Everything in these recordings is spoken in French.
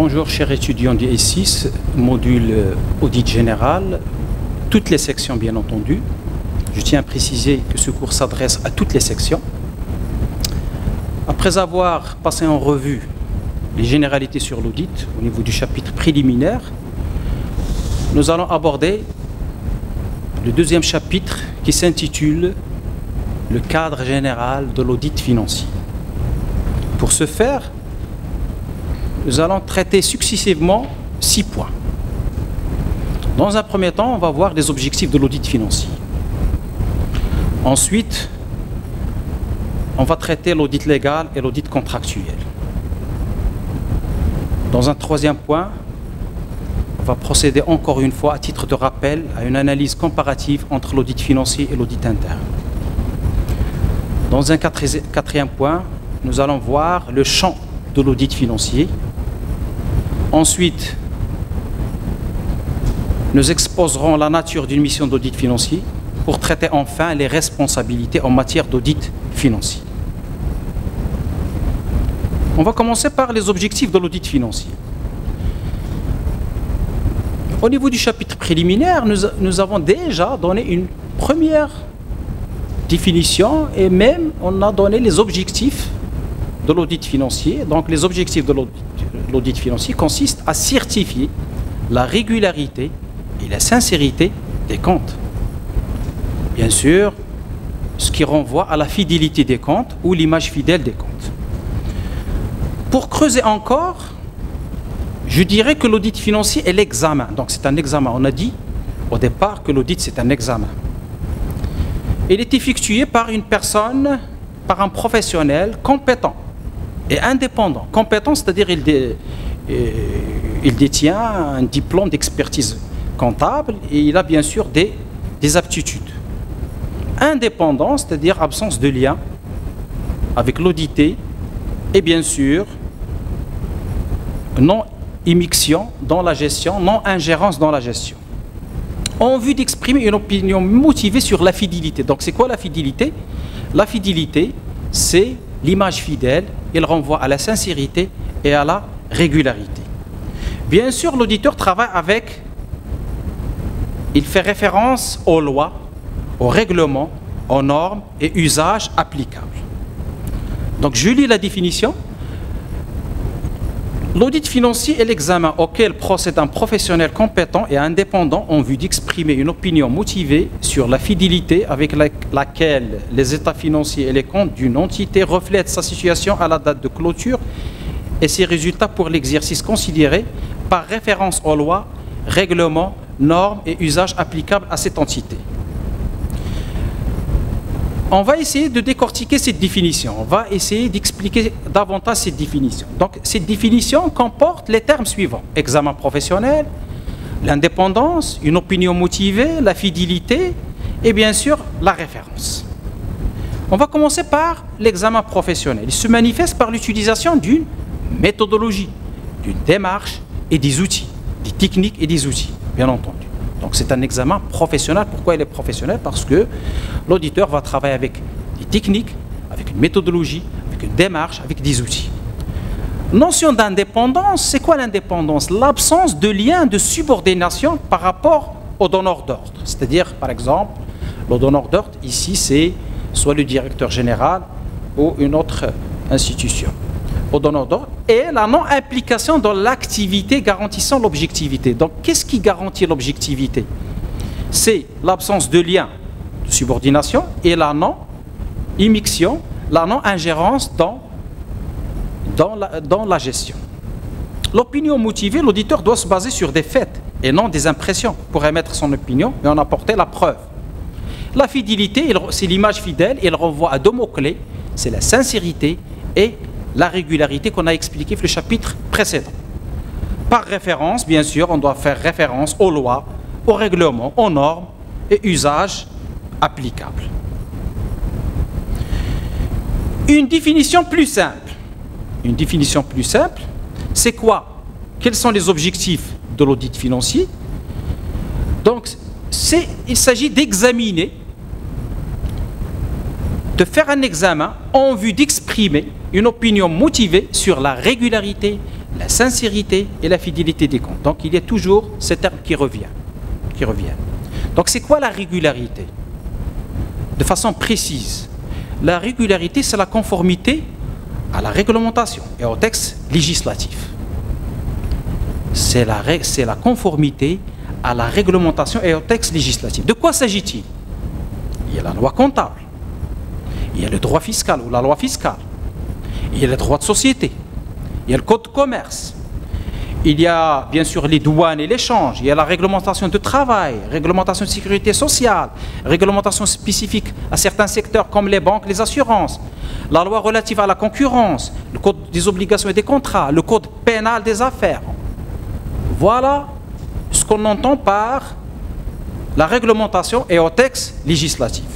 Bonjour chers étudiants du S6, module audit général, toutes les sections bien entendu. Je tiens à préciser que ce cours s'adresse à toutes les sections. Après avoir passé en revue les généralités sur l'audit au niveau du chapitre préliminaire, nous allons aborder le deuxième chapitre qui s'intitule « Le cadre général de l'audit financier ». Pour ce faire, nous allons traiter successivement 6 points. Dans un premier temps, on va voir les objectifs de l'audit financier. Ensuite, on va traiter l'audit légal et l'audit contractuel. Dans un troisième point, on va procéder encore une fois, à titre de rappel, à une analyse comparative entre l'audit financier et l'audit interne. Dans un quatrième point, nous allons voir le champ de l'audit financier. Ensuite, nous exposerons la nature d'une mission d'audit financier pour traiter enfin les responsabilités en matière d'audit financier. On va commencer par les objectifs de l'audit financier. Au niveau du chapitre préliminaire, nous avons déjà donné une première définition et même on a donné les objectifs de l'audit financier. Donc les objectifs de l'audit financier consistent à certifier la régularité et la sincérité des comptes. Bien sûr, ce qui renvoie à la fidélité des comptes ou l'image fidèle des comptes. Pour creuser encore, je dirais que l'audit financier est l'examen. Donc c'est un examen. On a dit au départ que l'audit c'est un examen. Il est effectué par une personne, par un professionnel compétent et indépendant. Compétent, c'est-à-dire il détient un diplôme d'expertise comptable et il a bien sûr des aptitudes. Indépendant, c'est-à-dire absence de lien avec l'audité et bien sûr non-immixtion dans la gestion, non-ingérence dans la gestion. En vue d'exprimer une opinion motivée sur la fidélité. Donc c'est quoi la fidélité? La fidélité, c'est l'image fidèle, il renvoie à la sincérité et à la régularité. Bien sûr, l'auditeur travaille avec, il fait référence aux lois, aux règlements, aux normes et usages applicables. Donc je lis la définition. L'audit financier est l'examen auquel procède un professionnel compétent et indépendant en vue d'exprimer une opinion motivée sur la fidélité avec laquelle les états financiers et les comptes d'une entité reflètent sa situation à la date de clôture et ses résultats pour l'exercice considéré par référence aux lois, règlements, normes et usages applicables à cette entité. On va essayer de décortiquer cette définition. On va essayer d'expliquer davantage cette définition. Donc, cette définition comporte les termes suivants. Examen professionnel, l'indépendance, une opinion motivée, la fidélité et bien sûr la référence. On va commencer par l'examen professionnel. Il se manifeste par l'utilisation d'une méthodologie, d'une démarche et des outils, des techniques et des outils, bien entendu. Donc c'est un examen professionnel. Pourquoi il est professionnel? Parce que l'auditeur va travailler avec des techniques, avec une méthodologie, avec une démarche, avec des outils. Notion d'indépendance, c'est quoi l'indépendance? L'absence de lien de subordination par rapport au donneur d'ordre. C'est-à-dire, par exemple, le donneur d'ordre, ici, c'est soit le directeur général ou une autre institution. Au donneur d'ordre et la non-implication dans l'activité garantissant l'objectivité. Donc, qu'est-ce qui garantit l'objectivité? C'est l'absence de lien de subordination et la non-immixtion, la non-ingérence dans la gestion. L'opinion motivée, l'auditeur doit se baser sur des faits et non des impressions pour émettre son opinion et en apporter la preuve. La fidélité, c'est l'image fidèle, et elle renvoie à 2 mots-clés, c'est la sincérité et la régularité qu'on a expliqué dans le chapitre précédent. Par référence, bien sûr, on doit faire référence aux lois, aux règlements, aux normes et usages applicables. Une définition plus simple. Une définition plus simple, c'est quoi? Quels sont les objectifs de l'audit financier? Donc, il s'agit d'examiner, de faire un examen en vue d'exprimer une opinion motivée sur la régularité, la sincérité et la fidélité des comptes. Donc il y a toujours ces termes qui reviennent. Donc c'est quoi la régularité? De façon précise, la régularité, c'est la conformité à la réglementation et au texte législatif. C'est la conformité à la réglementation et au texte législatif. De quoi s'agit-il? Il y a la loi comptable, il y a le droit fiscal ou la loi fiscale, il y a le droit de société, il y a le code de commerce, il y a bien sûr les douanes et l'échange, il y a la réglementation de travail, réglementation de sécurité sociale, réglementation spécifique à certains secteurs comme les banques, les assurances, la loi relative à la concurrence, le code des obligations et des contrats, le code pénal des affaires. Voilà ce qu'on entend par la réglementation et au texte législatif.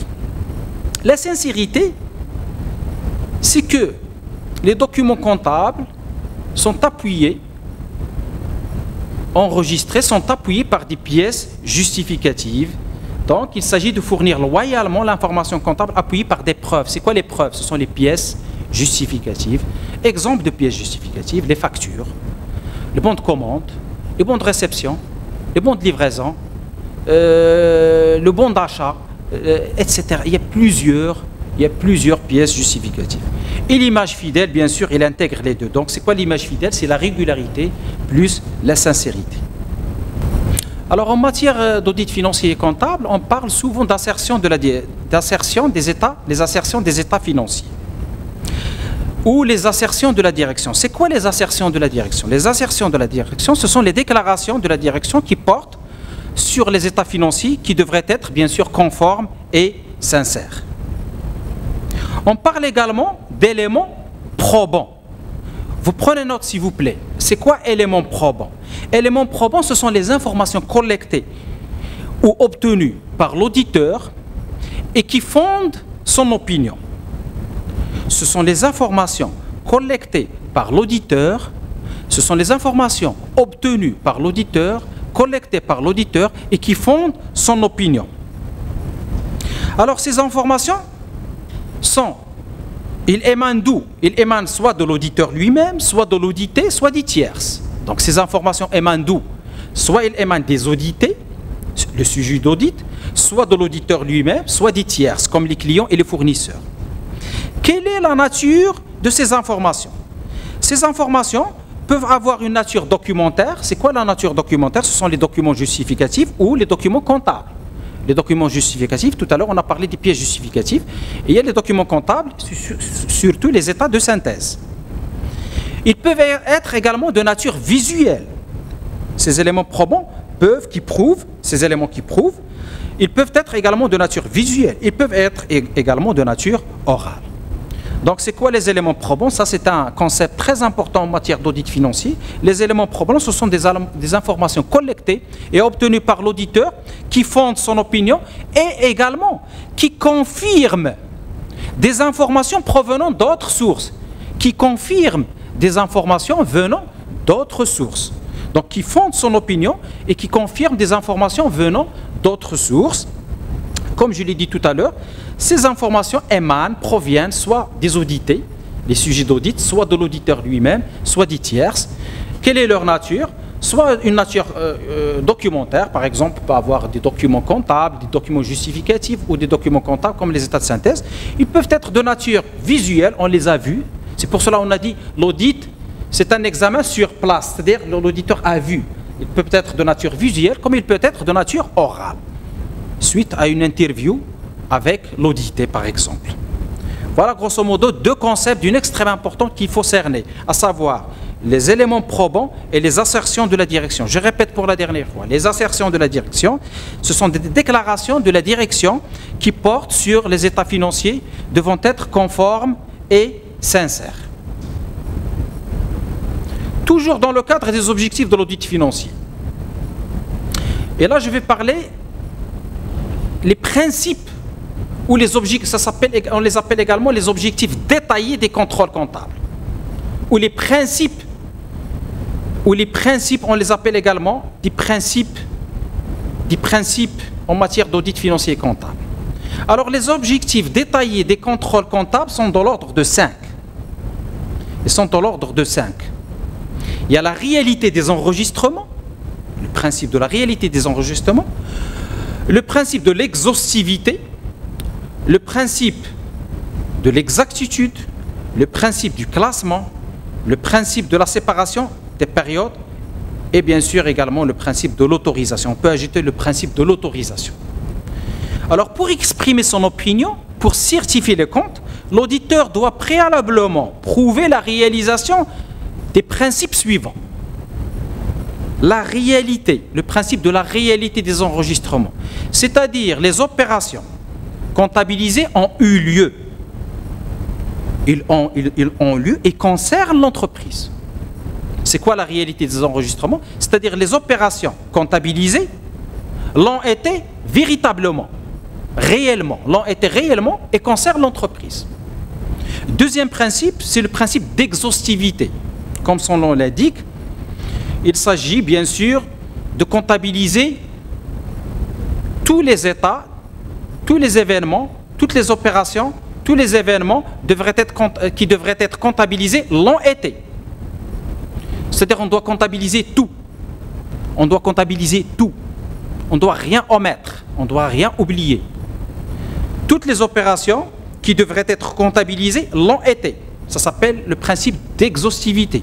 La sincérité, c'est que les documents comptables sont appuyés, enregistrés, sont appuyés par des pièces justificatives. Donc, il s'agit de fournir loyalement l'information comptable appuyée par des preuves. C'est quoi les preuves? Ce sont les pièces justificatives. Exemple de pièces justificatives, les factures, les bons de commande, les bons de réception, les bons de livraison, le bon d'achat, etc. Il y a plusieurs pièces justificatives. Et l'image fidèle, bien sûr, il intègre les deux. Donc, c'est quoi l'image fidèle? C'est la régularité plus la sincérité. Alors, en matière d'audit financier et comptable, on parle souvent d'assertion des états financiers ou les assertions de la direction. C'est quoi les assertions de la direction? Les assertions de la direction, ce sont les déclarations de la direction qui portent sur les états financiers qui devraient être, bien sûr, conformes et sincères. On parle également d'éléments probants. Vous prenez note, s'il vous plaît. C'est quoi éléments probants? Éléments probants, ce sont les informations collectées ou obtenues par l'auditeur et qui fondent son opinion. Ce sont les informations collectées par l'auditeur, ce sont les informations obtenues par l'auditeur, collectées par l'auditeur et qui fondent son opinion. Alors ces informations ils émanent d'où? Ils émanent soit de l'auditeur lui-même, soit de l'audité, soit des tierces. Donc ces informations émanent d'où? Soit ils émanent des audités, le sujet d'audit, soit de l'auditeur lui-même, soit des tierces, comme les clients et les fournisseurs. Quelle est la nature de ces informations? Ces informations peuvent avoir une nature documentaire. C'est quoi la nature documentaire? Ce sont les documents justificatifs ou les documents comptables. Les documents justificatifs, tout à l'heure on a parlé des pièces justificatives, et il y a les documents comptables, surtout les états de synthèse. Ils peuvent être également de nature visuelle. Ces éléments probants ces éléments qui prouvent, ils peuvent être également de nature visuelle, ils peuvent être également de nature orale. Donc c'est quoi les éléments probants? Ça c'est un concept très important en matière d'audit financier. Les éléments probants, ce sont des informations collectées et obtenues par l'auditeur qui fondent son opinion et également qui confirment des informations provenant d'autres sources. Qui confirment des informations venant d'autres sources. Donc qui fondent son opinion et qui confirment des informations venant d'autres sources. Comme je l'ai dit tout à l'heure, ces informations proviennent soit des audités, les sujets d'audit, soit de l'auditeur lui-même, soit des tierces. Quelle est leur nature? Soit une nature documentaire, par exemple, on peut avoir des documents comptables, des documents justificatifs ou des documents comptables comme les états de synthèse. Ils peuvent être de nature visuelle, on les a vus. C'est pour cela qu'on a dit l'audit, c'est un examen sur place, c'est-à-dire l'auditeur a vu. Il peut être de nature visuelle comme il peut être de nature orale, suite à une interview avec l'audité, par exemple. Voilà grosso modo deux concepts d'une extrême importance qu'il faut cerner, à savoir les éléments probants et les assertions de la direction. Je répète pour la dernière fois, les assertions de la direction, ce sont des déclarations de la direction qui portent sur les états financiers devant être conformes et sincères. Toujours dans le cadre des objectifs de l'audit financier. Et là, je vais parler les principes ou les objectifs, on les appelle également les objectifs détaillés des contrôles comptables. Ou les principes, on les appelle également des principes en matière d'audit financier et comptable. Alors les objectifs détaillés des contrôles comptables sont de l'ordre de 5. Ils sont de l'ordre de 5. Il y a la réalité des enregistrements, le principe de la réalité des enregistrements, le principe de l'exhaustivité, le principe de l'exactitude, le principe du classement, le principe de la séparation des périodes et bien sûr également le principe de l'autorisation. On peut ajouter le principe de l'autorisation. Alors pour exprimer son opinion, pour certifier les comptes, l'auditeur doit préalablement prouver la réalisation des principes suivants. La réalité, le principe de la réalité des enregistrements, c'est-à-dire les opérations comptabilisées ont eu lieu. Ils ont lieu et concernent l'entreprise. C'est quoi la réalité des enregistrements? C'est-à-dire les opérations comptabilisées l'ont été véritablement, réellement, l'ont été réellement et concernent l'entreprise. Deuxième principe, c'est le principe d'exhaustivité. Comme son nom l'indique, il s'agit bien sûr de comptabiliser tous les états, tous les événements, toutes les opérations, tous les événements qui devraient être comptabilisés l'ont été. C'est-à-dire on doit comptabiliser tout. On doit comptabiliser tout. On ne doit rien omettre. On ne doit rien oublier. Toutes les opérations qui devraient être comptabilisées l'ont été. Ça s'appelle le principe d'exhaustivité.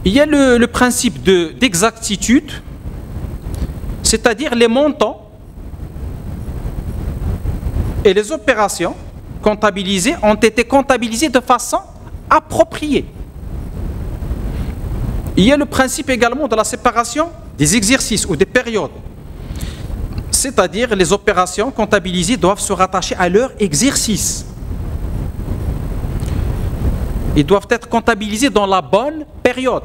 Il y a le principe d'exactitude, c'est-à-dire les montants et les opérations comptabilisées ont été comptabilisées de façon appropriée. Il y a le principe également de la séparation des exercices ou des périodes, c'est-à-dire les opérations comptabilisées doivent se rattacher à leur exercice. Ils doivent être comptabilisés dans la bonne période.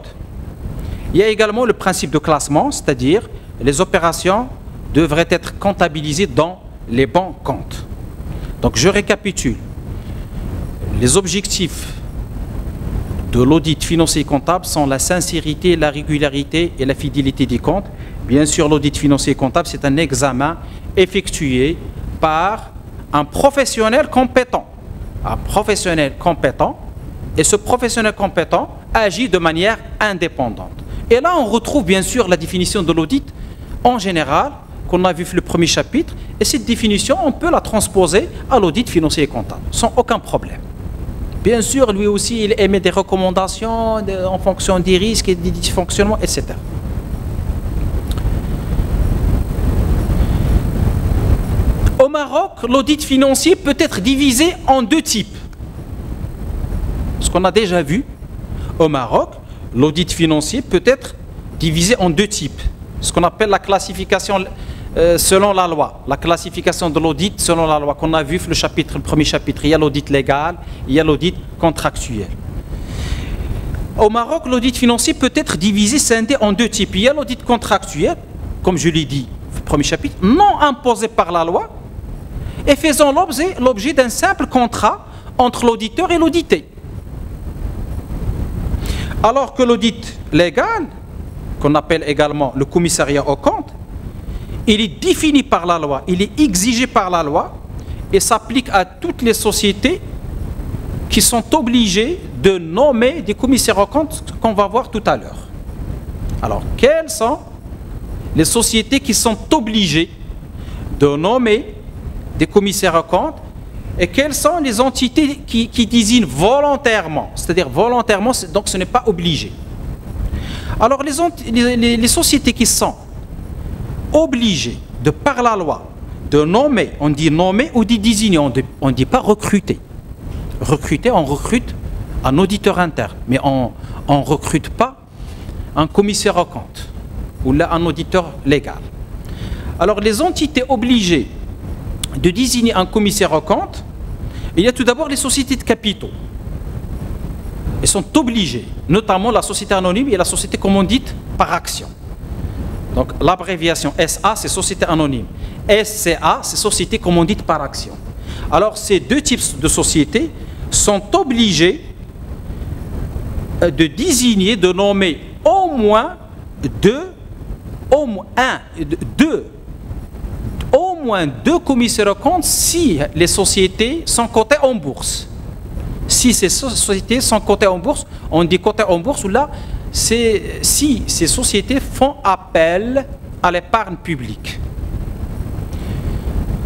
Il y a également le principe de classement, c'est-à-dire les opérations devraient être comptabilisées dans les bons comptes. Donc je récapitule. Les objectifs de l'audit financier et comptable sont la sincérité, la régularité et la fidélité des comptes. Bien sûr, l'audit financier et comptable, c'est un examen effectué par un professionnel compétent. Un professionnel compétent. Et ce professionnel compétent agit de manière indépendante. Et là, on retrouve bien sûr la définition de l'audit en général, qu'on a vu le premier chapitre. Et cette définition, on peut la transposer à l'audit financier et comptable, sans aucun problème. Bien sûr, lui aussi, il émet des recommandations en fonction des risques et des dysfonctionnements, etc. Au Maroc, l'audit financier peut être divisé en deux types. Ce qu'on a déjà vu au Maroc, l'audit financier peut être divisé en deux types. Ce qu'on appelle la classification selon la loi. La classification de l'audit selon la loi qu'on a vu le premier chapitre. Il y a l'audit légal, il y a l'audit contractuel. Au Maroc, l'audit financier peut être divisé, scindé en deux types. Il y a l'audit contractuel, comme je l'ai dit le premier chapitre, non imposé par la loi et faisant l'objet d'un simple contrat entre l'auditeur et l'audité. Alors que l'audit légal, qu'on appelle également le commissariat aux comptes, il est défini par la loi, il est exigé par la loi et s'applique à toutes les sociétés qui sont obligées de nommer des commissaires aux comptes qu'on va voir tout à l'heure. Alors, quelles sont les sociétés qui sont obligées de nommer des commissaires aux comptes et quelles sont les entités qui désignent volontairement, c'est-à-dire volontairement, donc ce n'est pas obligé. Alors les sociétés qui sont obligées de par la loi de nommer, on dit nommer ou dit désigner, on ne dit pas recruter. Recruter, on recrute un auditeur interne, mais on ne recrute pas un commissaire aux comptes ou là un auditeur légal. Alors les entités obligées de désigner un commissaire aux comptes, il y a tout d'abord les sociétés de capitaux. Elles sont obligées, notamment la société anonyme et la société commandite par action. Donc l'abréviation SA, c'est société anonyme. SCA, c'est société commandite par action. Alors ces deux types de sociétés sont obligés de désigner, de nommer au moins deux commissaires aux comptes si les sociétés sont cotées en bourse. Si ces sociétés sont cotées en bourse, on dit cotées en bourse, ou là, c'est si ces sociétés font appel à l'épargne publique.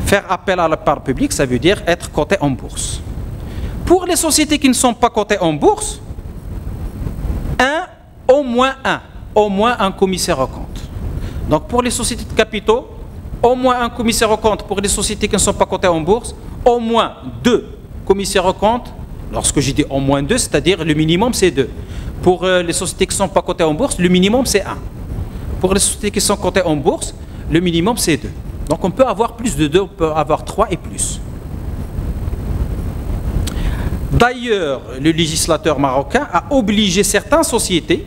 Faire appel à l'épargne publique, ça veut dire être cotées en bourse. Pour les sociétés qui ne sont pas cotées en bourse, au moins un commissaire aux comptes. Donc pour les sociétés de capitaux, au moins un commissaire aux comptes. Pour les sociétés qui ne sont pas cotées en bourse, au moins 2 commissaires aux comptes. Lorsque je dis au moins 2, c'est-à-dire le minimum c'est 2. Pour les sociétés qui ne sont pas cotées en bourse, le minimum c'est 1. Pour les sociétés qui sont cotées en bourse, le minimum c'est 2. Donc on peut avoir plus de 2, on peut avoir 3 et plus. D'ailleurs, le législateur marocain a obligé certaines sociétés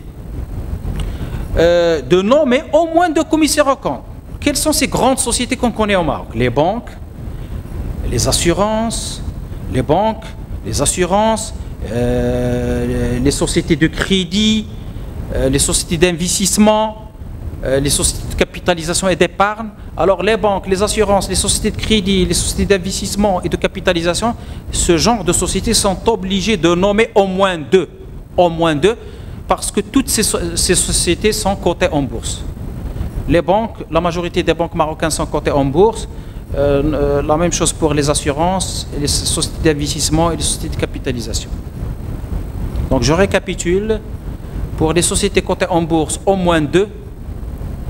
de nommer au moins 2 commissaires aux comptes. Quelles sont ces grandes sociétés qu'on connaît au Maroc? Les banques, les assurances, les sociétés de crédit, les sociétés d'investissement, les sociétés de capitalisation et d'épargne. Alors les banques, les assurances, les sociétés de crédit, les sociétés d'investissement et de capitalisation, ce genre de sociétés sont obligées de nommer au moins 2. Au moins 2, parce que toutes ces sociétés sont cotées en bourse. Les banques, la majorité des banques marocaines sont cotées en bourse. La même chose pour les assurances, les sociétés d'investissement et les sociétés de capitalisation. Donc je récapitule. Pour les sociétés cotées en bourse, au moins 2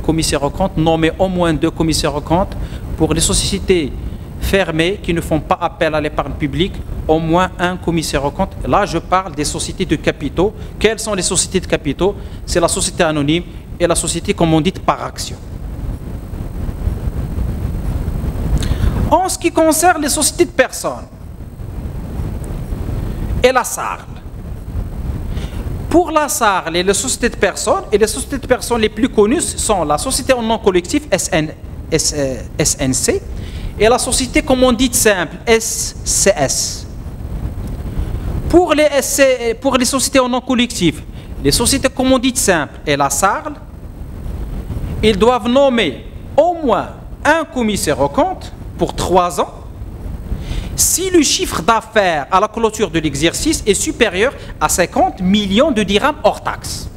commissaires aux comptes, nommer au moins 2 commissaires aux comptes. Pour les sociétés fermées qui ne font pas appel à l'épargne publique, au moins 1 commissaire aux comptes. Là, je parle des sociétés de capitaux. Quelles sont les sociétés de capitaux? C'est la société anonyme et la société, comme on dit, par action. En ce qui concerne les sociétés de personnes et la SARL, pour la SARL et les sociétés de personnes, et les sociétés de personnes les plus connues sont la société en nom collectif, SNC, et la société commandite simple, SCS. Pour les sociétés en nom collectif, les sociétés commandites simples et la SARL, ils doivent nommer au moins un commissaire aux comptes pour 3 ans si le chiffre d'affaires à la clôture de l'exercice est supérieur à 50 millions de dirhams hors taxes.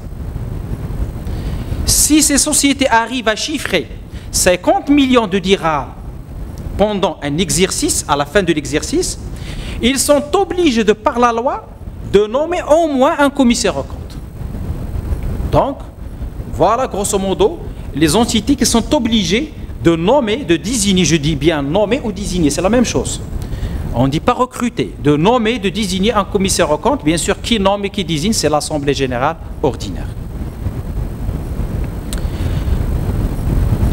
Si ces sociétés arrivent à chiffrer 50 millions de dirhams pendant un exercice, à la fin de l'exercice, ils sont obligés de par la loi de nommer au moins un commissaire aux comptes. Donc, voilà grosso modo les entités qui sont obligées de nommer, de désigner, je dis bien nommer ou désigner, c'est la même chose. On ne dit pas recruter, de nommer, de désigner un commissaire aux comptes. Bien sûr, qui nomme et qui désigne, c'est l'Assemblée générale ordinaire.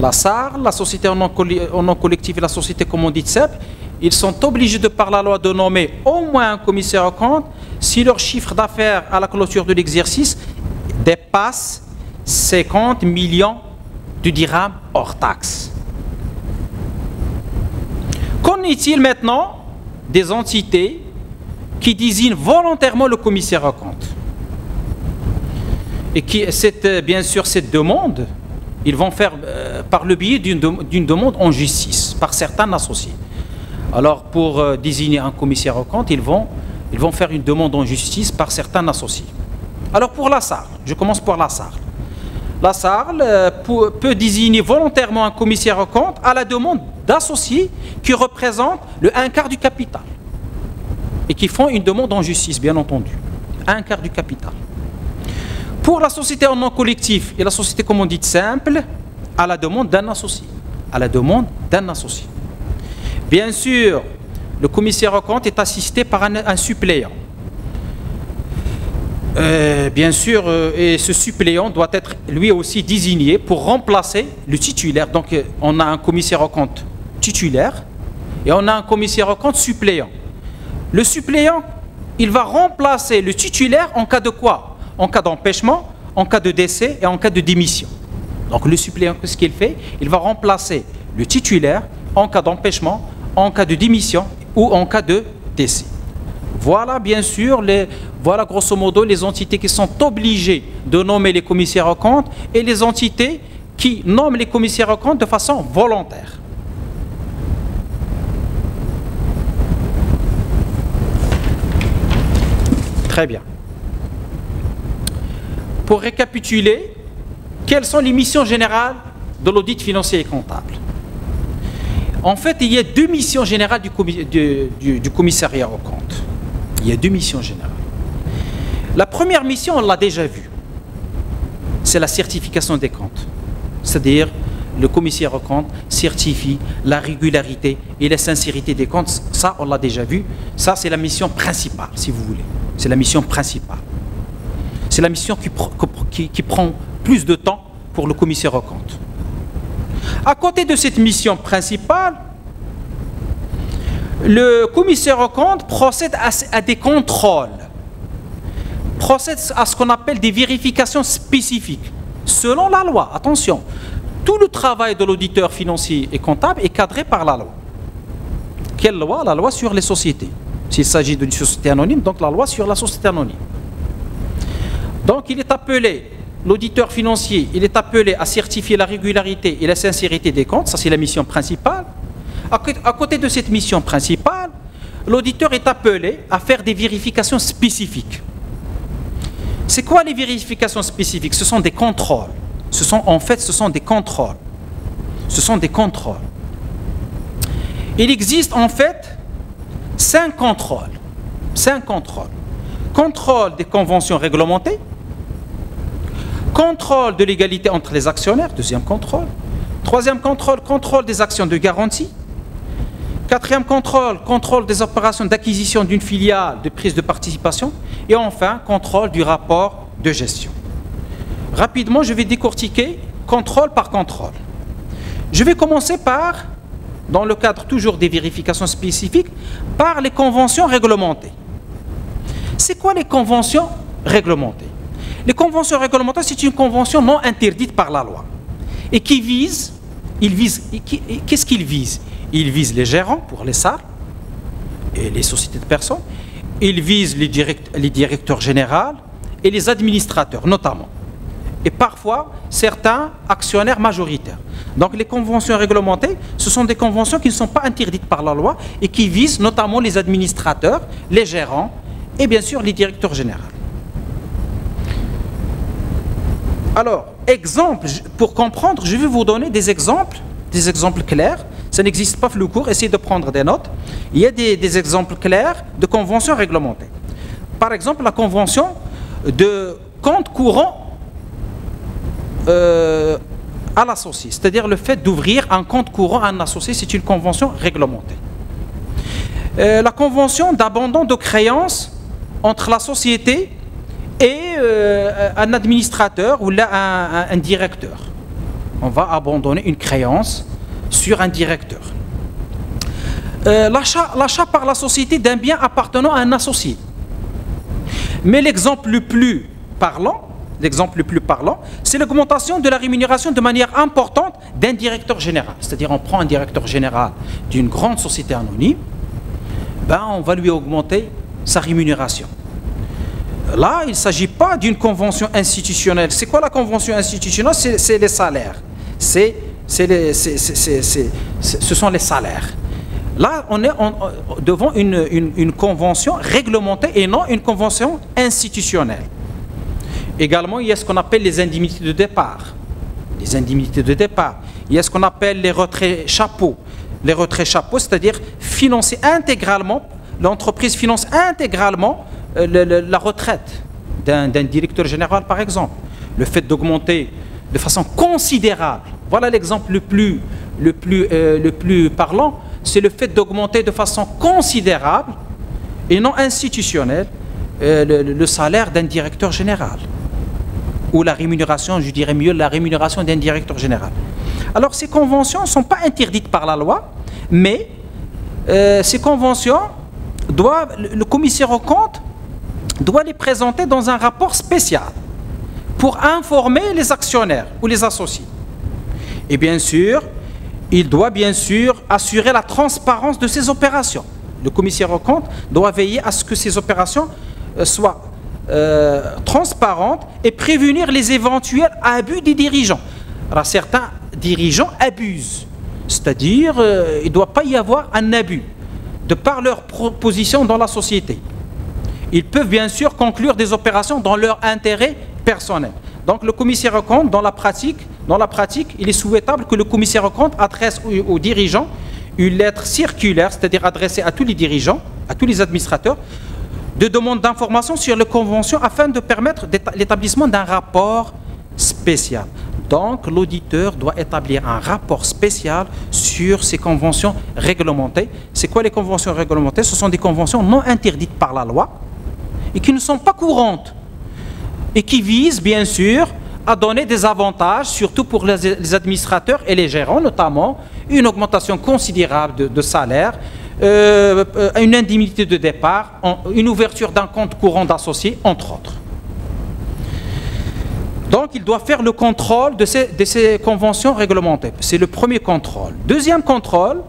La SARL, la société en nom collectif et la société commandite simple, ils sont obligés de par la loi de nommer au moins un commissaire aux comptes si leur chiffre d'affaires à la clôture de l'exercice dépasse 50 millions de dirhams hors taxes. Qu'en est-il maintenant des entités qui désignent volontairement le commissaire aux comptes? Et qui, bien sûr, cette demande, ils vont faire par le biais d'une demande en justice par certains associés. Alors, pour désigner un commissaire aux comptes, ils vont faire une demande en justice par certains associés. Alors, pour la SARL, je commence par la SARL. La SARL peut désigner volontairement un commissaire aux comptes à la demande d'associés qui représentent le 1/4 du capital et qui font une demande en justice, bien entendu. 1/4 du capital. Pour la société en nom collectif et la société commandite simple, à la demande d'un associé. À la demande d'un associé. Bien sûr, le commissaire aux comptes est assisté par un suppléant. Bien sûr, et ce suppléant doit être lui aussi désigné pour remplacer le titulaire. Donc, on a un commissaire aux comptes titulaire et on a un commissaire aux comptes suppléant. Le suppléant, il va remplacer le titulaire en cas de quoi? En cas d'empêchement, en cas de décès et en cas de démission. Donc, le suppléant, qu'est-ce qu'il fait? Il va remplacer le titulaire en cas d'empêchement, en cas de démission ou en cas de décès. Voilà, bien sûr, voilà grosso modo les entités qui sont obligées de nommer les commissaires aux comptes et les entités qui nomment les commissaires aux comptes de façon volontaire. Très bien. Pour récapituler, quelles sont les missions générales de l'audit financier et comptable? En fait, il y a deux missions générales du commissariat aux comptes. Il y a deux missions générales. La première mission, on l'a déjà vue. C'est la certification des comptes. C'est-à-dire, le commissaire aux comptes certifie la régularité et la sincérité des comptes. Ça, on l'a déjà vu. Ça, c'est la mission principale, si vous voulez. C'est la mission principale. C'est la mission qui prend plus de temps pour le commissaire aux comptes. À côté de cette mission principale, le commissaire aux comptes procède à des contrôles, procède à ce qu'on appelle des vérifications spécifiques, selon la loi. Attention, tout le travail de l'auditeur financier et comptable est cadré par la loi. Quelle loi? La loi sur les sociétés. S'il s'agit d'une société anonyme, donc la loi sur la société anonyme. Donc il est appelé, l'auditeur financier, il est appelé à certifier la régularité et la sincérité des comptes. Ça, c'est la mission principale. À côté de cette mission principale, l'auditeur est appelé à faire des vérifications spécifiques. C'est quoi les vérifications spécifiques? Ce sont des contrôles. Ce sont des contrôles. Ce sont des contrôles. Il existe en fait 5 contrôles. 5 contrôles. Contrôle des conventions réglementées, contrôle de l'égalité entre les actionnaires, deuxième contrôle. Troisième contrôle, contrôle des actions de garantie. Quatrième contrôle, contrôle des opérations d'acquisition d'une filiale, de prise de participation. Et enfin, contrôle du rapport de gestion. Rapidement, je vais décortiquer contrôle par contrôle. Je vais commencer par, dans le cadre toujours des vérifications spécifiques, par les conventions réglementées. C'est quoi les conventions réglementées? Les conventions réglementées, c'est une convention non interdite par la loi. Et qui vise, qu'est-ce qu'il vise? Il vise les gérants pour les SAR et les sociétés de personnes. Il vise les directeurs généraux et les administrateurs, notamment. Et parfois, certains actionnaires majoritaires. Donc les conventions réglementées, ce sont des conventions qui ne sont pas interdites par la loi et qui visent notamment les administrateurs, les gérants et bien sûr les directeurs généraux. Alors, exemple, pour comprendre, je vais vous donner des exemples clairs. Ça n'existe pas flou court, essayez de prendre des notes. Il y a des exemples clairs de conventions réglementées. Par exemple, la convention de compte courant à l'associé, c'est-à-dire le fait d'ouvrir un compte courant à un associé, c'est une convention réglementée. La convention d'abandon de créances entre la société et un administrateur ou là un directeur. On va abandonner une créance sur un directeur. L'achat par la société d'un bien appartenant à un associé. Mais l'exemple le plus parlant, c'est l'augmentation de la rémunération de manière importante d'un directeur général. C'est-à-dire on prend un directeur général d'une grande société anonyme, on va lui augmenter sa rémunération. Là, il ne s'agit pas d'une convention institutionnelle. C'est quoi la convention institutionnelle? C'est les salaires. Ce sont les salaires. Là, on est devant une convention réglementée et non une convention institutionnelle. Également, il y a ce qu'on appelle les indemnités de départ. Les indemnités de départ. Il y a ce qu'on appelle les retraits chapeaux. Les retraits chapeaux, c'est-à-dire financer intégralement, l'entreprise finance intégralement la retraite d'un directeur général, par exemple. Le fait d'augmenter de façon considérable. Voilà l'exemple le plus parlant. C'est le fait d'augmenter de façon considérable et non institutionnelle le salaire d'un directeur général. Ou la rémunération, je dirais mieux, la rémunération d'un directeur général. Alors ces conventions ne sont pas interdites par la loi, mais ces conventions le commissaire aux comptes doit les présenter dans un rapport spécial pour informer les actionnaires ou les associés. Et bien sûr, il doit bien sûr assurer la transparence de ces opérations. Le commissaire aux comptes doit veiller à ce que ces opérations soient transparentes et prévenir les éventuels abus des dirigeants. Alors certains dirigeants abusent, c'est-à-dire il ne doit pas y avoir un abus de par leur position dans la société. Ils peuvent bien sûr conclure des opérations dans leur intérêt personnel. Donc le commissaire aux comptes, dans la pratique, il est souhaitable que le commissaire aux comptes adresse aux dirigeants une lettre circulaire, c'est-à-dire adressée à tous les dirigeants, à tous les administrateurs, de demande d'informations sur les conventions afin de permettre l'établissement d'un rapport spécial. Donc l'auditeur doit établir un rapport spécial sur ces conventions réglementées. C'est quoi les conventions réglementées? Ce sont des conventions non interdites par la loi et qui ne sont pas courantes et qui visent bien sûr à donner des avantages, surtout pour les administrateurs et les gérants, notamment une augmentation considérable de salaire, une indemnité de départ, une ouverture d'un compte courant d'associés, entre autres. Donc, il doit faire le contrôle de ces conventions réglementées. C'est le premier contrôle. Deuxième contrôle,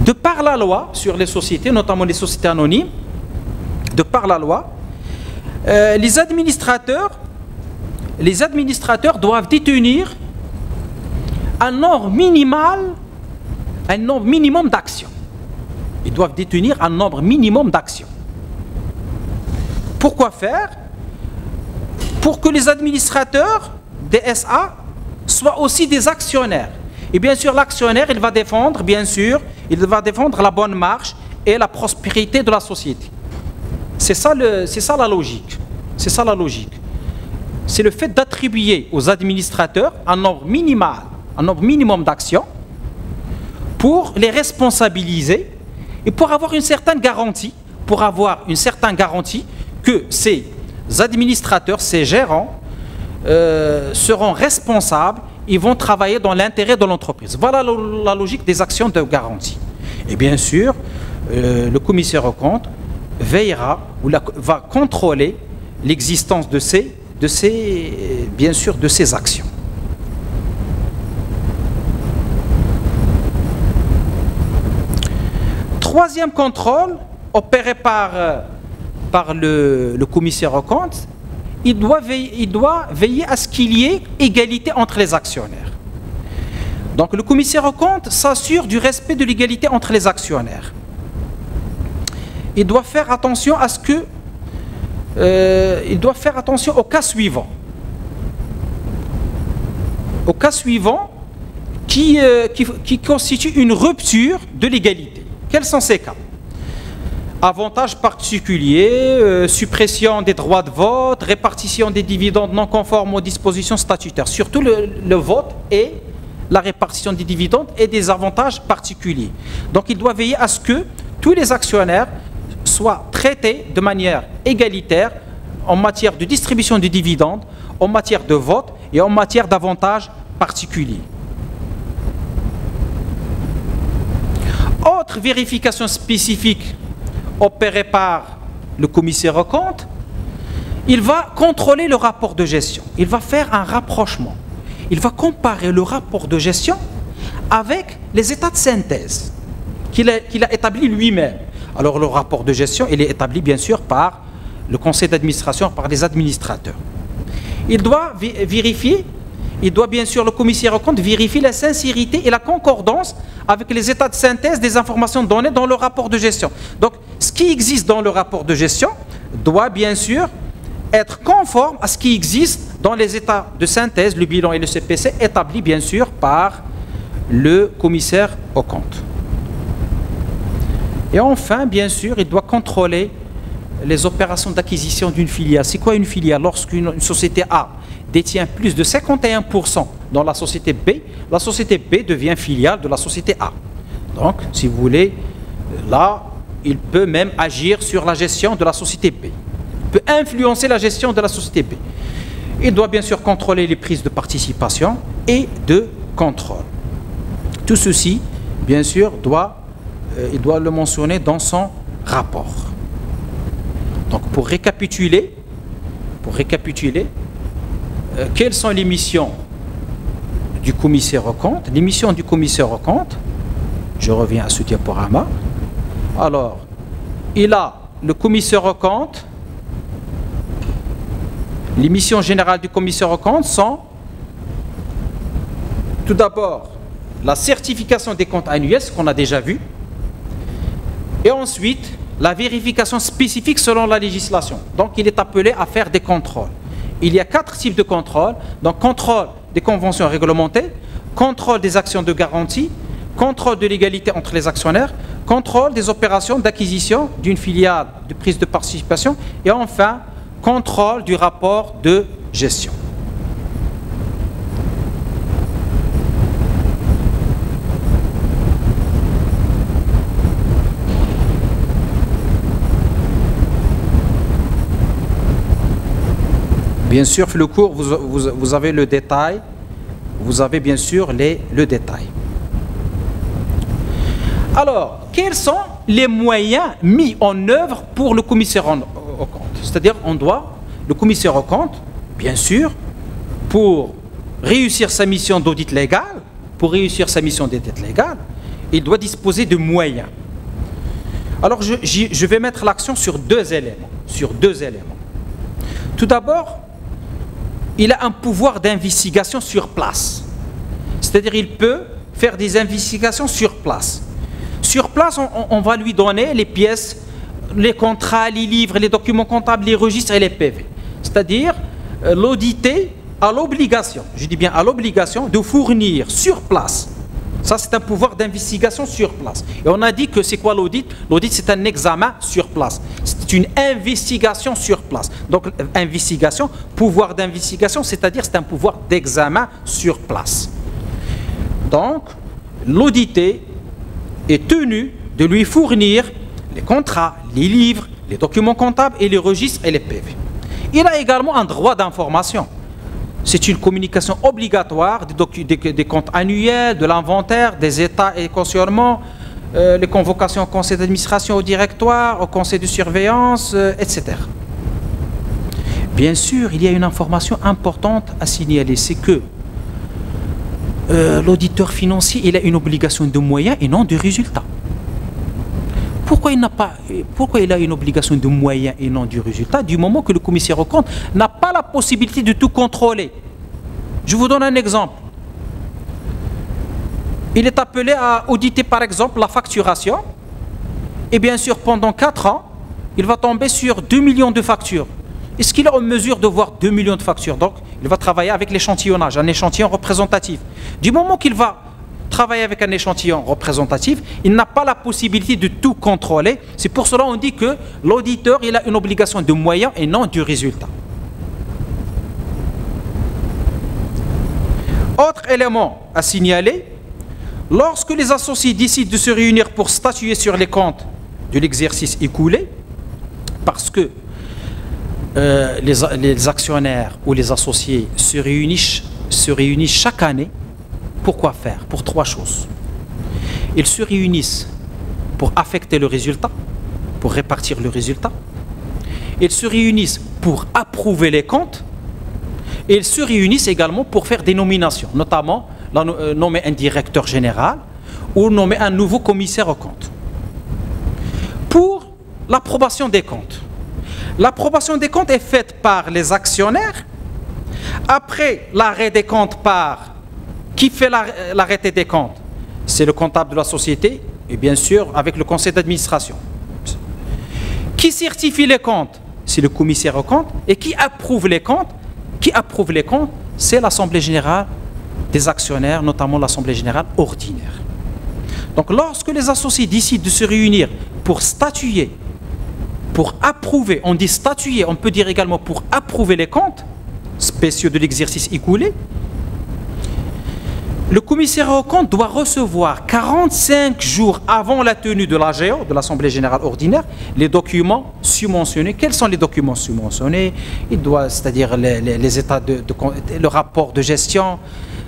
de par la loi sur les sociétés, notamment les sociétés anonymes, de par la loi, les administrateurs doivent détenir un nombre minimum d'actions. Ils doivent détenir un nombre minimum d'actions. Pourquoi faire? Pour que les administrateurs des SA soient aussi des actionnaires. Et bien sûr, l'actionnaire, il va défendre la bonne marche et la prospérité de la société. C'est ça la logique. C'est ça la logique. C'est le fait d'attribuer aux administrateurs un nombre minimum d'actions pour les responsabiliser et pour avoir une certaine garantie, que ces administrateurs, ces gérants seront responsables, ils vont travailler dans l'intérêt de l'entreprise. Voilà la logique des actions de garantie. Et bien sûr, le commissaire aux comptes veillera ou va contrôler l'existence de ces actions. Troisième contrôle opéré par le commissaire aux comptes, il doit veiller à ce qu'il y ait égalité entre les actionnaire. Donc le commissaire aux comptes s'assure du respect de l'égalité entre les actionnaires. Il doit faire attention à ce que il doit faire attention au cas suivant. Au cas suivant qui constitue une rupture de l'égalité. Quels sont ces cas? Avantages particuliers, suppression des droits de vote, répartition des dividendes non conformes aux dispositions statutaires. Surtout le vote et la répartition des dividendes et des avantages particuliers. Donc il doit veiller à ce que tous les actionnaires soient traités de manière égalitaire en matière de distribution des dividendes, en matière de vote et en matière d'avantages particuliers. Autre vérification spécifique opérée par le commissaire aux comptes, il va contrôler le rapport de gestion. Il va faire un rapprochement. Il va comparer le rapport de gestion avec les états de synthèse qu'il a établi lui-même. Alors le rapport de gestion, il est établi bien sûr par le conseil d'administration, par les administrateurs. Il doit bien sûr, le commissaire aux comptes vérifier la sincérité et la concordance avec les états de synthèse des informations données dans le rapport de gestion. Donc, ce qui existe dans le rapport de gestion doit bien sûr être conforme à ce qui existe dans les états de synthèse, le bilan et le CPC, établis bien sûr par le commissaire aux comptes. Et enfin, bien sûr, il doit contrôler les opérations d'acquisition d'une filiale. C'est quoi une filiale? Lorsqu'une société A détient plus de 51% dans la société B devient filiale de la société A. Donc, si vous voulez, là, il peut même agir sur la gestion de la société B. Il peut influencer la gestion de la société B. Il doit bien sûr contrôler les prises de participation et de contrôle. Tout ceci, bien sûr, il doit le mentionner dans son rapport. Donc, pour récapituler, quelles sont les missions du commissaire aux comptes? Les missions du commissaire aux comptes, je reviens à ce diaporama. Alors, le commissaire aux comptes, les missions générales du commissaire aux comptes sont tout d'abord la certification des comptes annuels, ce qu'on a déjà vu, Et ensuite, la vérification spécifique selon la législation. Donc, il est appelé à faire des contrôles. Il y a 4 types de contrôles. Donc, contrôle des conventions réglementées, contrôle des actions de garantie, contrôle de l'égalité entre les actionnaires, contrôle des opérations d'acquisition d'une filiale de prise de participation et enfin, contrôle du rapport de gestion. Bien sûr, le cours, vous avez le détail, vous avez bien sûr le détail. Alors, quels sont les moyens mis en œuvre pour le commissaire au compte? C'est-à-dire, le commissaire au compte, bien sûr, pour réussir sa mission d'audit légal, il doit disposer de moyens. Alors, je vais mettre l'accent sur deux éléments. Tout d'abord, il a un pouvoir d'investigation sur place. C'est-à-dire, il peut faire des investigations sur place. Sur place, on va lui donner les pièces, les contrats, les livres, les documents comptables, les registres et les PV. C'est-à-dire, l'audité a l'obligation, je dis bien à l'obligation, de fournir sur place. Ça, c'est un pouvoir d'investigation sur place. Et on a dit que c'est quoi l'audit? L'audit, c'est un examen sur place. C'est une investigation sur place. Donc, investigation, pouvoir d'investigation, c'est-à-dire c'est un pouvoir d'examen sur place. Donc, l'audité est tenu de lui fournir les contrats, les livres, les documents comptables et les registres et les PV. Il a également un droit d'information. C'est une communication obligatoire des comptes annuels, de l'inventaire, des états et cautionnements, les convocations au conseil d'administration, au directoire, au conseil de surveillance, etc. Bien sûr, il y a une information importante à signaler, c'est que l'auditeur financier, il a une obligation de moyens et non de résultats. Pourquoi il a une obligation de moyens et non du résultat, du moment que le commissaire aux comptes n'a pas la possibilité de tout contrôler? Je vous donne un exemple. Il est appelé à auditer par exemple la facturation et bien sûr pendant 4 ans, il va tomber sur 2 millions de factures. Est-ce qu'il est en mesure de voir 2 millions de factures? Donc, il va travailler avec l'échantillonnage, un échantillon représentatif. Du moment qu'il va travailler avec un échantillon représentatif, il n'a pas la possibilité de tout contrôler. C'est pour cela qu'on dit que l'auditeur, il a une obligation de moyens et non du résultat. Autre élément à signaler, lorsque les associés décident de se réunir pour statuer sur les comptes de l'exercice écoulé, parce que les actionnaires ou les associés se réunissent chaque année. Pourquoi faire? Pour 3 choses. Ils se réunissent pour affecter le résultat, pour répartir le résultat. Ils se réunissent pour approuver les comptes. Et ils se réunissent également pour faire des nominations, notamment nommer un directeur général ou nommer un nouveau commissaire aux comptes. Pour l'approbation des comptes. L'approbation des comptes est faite par les actionnaires. Après l'arrêt des comptes qui fait l'arrêté des comptes? C'est le comptable de la société et bien sûr avec le conseil d'administration. Qui certifie les comptes? C'est le commissaire aux comptes. Et qui approuve les comptes? C'est l'assemblée générale des actionnaires, notamment l'assemblée générale ordinaire. Donc lorsque les associés décident de se réunir pour statuer, pour approuver, on dit statuer, on peut dire également pour approuver les comptes spéciaux de l'exercice écoulé, le commissaire aux comptes doit recevoir 45 jours avant la tenue de l'AGO, de l'Assemblée Générale Ordinaire, les documents subventionnés. Quels sont les documents subventionnés? C'est-à-dire les états le rapport de gestion,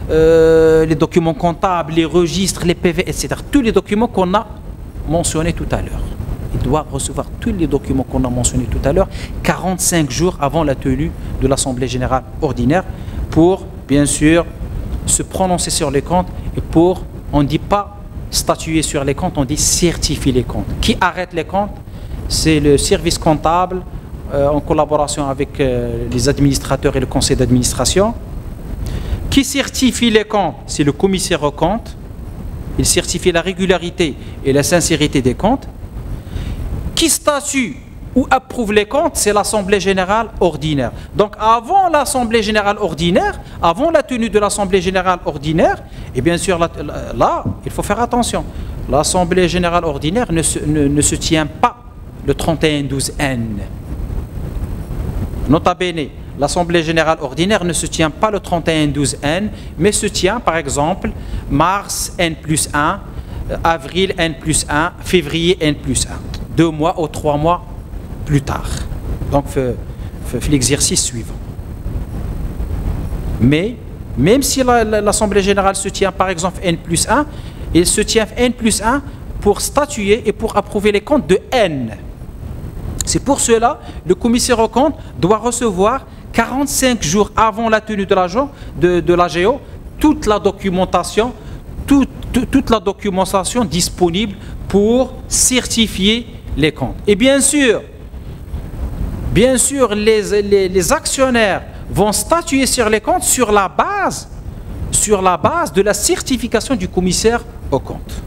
les documents comptables, les registres, les PV, etc. Tous les documents qu'on a mentionnés tout à l'heure. Il doit recevoir tous les documents qu'on a mentionnés tout à l'heure 45 jours avant la tenue de l'Assemblée Générale Ordinaire pour, bien sûr, se prononcer sur les comptes et on ne dit pas statuer sur les comptes, on dit certifier les comptes. Qui arrête les comptes? C'est le service comptable en collaboration avec les administrateurs et le conseil d'administration. Qui certifie les comptes? C'est le commissaire aux comptes. Il certifie la régularité et la sincérité des comptes. qui statue ou approuve les comptes, c'est l'Assemblée générale ordinaire. Donc avant l'Assemblée générale ordinaire, avant la tenue de l'Assemblée générale ordinaire, et bien sûr là, il faut faire attention, l'Assemblée générale ordinaire ne se tient pas le 31-12N. Nota bene, l'Assemblée générale ordinaire ne se tient pas le 31-12N, mais se tient par exemple mars N+1, avril N+1, février N+1, 2 mois ou 3 mois plus tard. Donc, l'exercice suivant. Mais, même si l'Assemblée générale se tient par exemple N+1, il se tient N+1 pour statuer et pour approuver les comptes de N. C'est pour cela le commissaire aux comptes doit recevoir 45 jours avant la tenue de l'AGO toute la documentation, toute la documentation disponible pour certifier les comptes. Et bien sûr, les actionnaires vont statuer sur les comptes sur la base de la certification du commissaire aux comptes.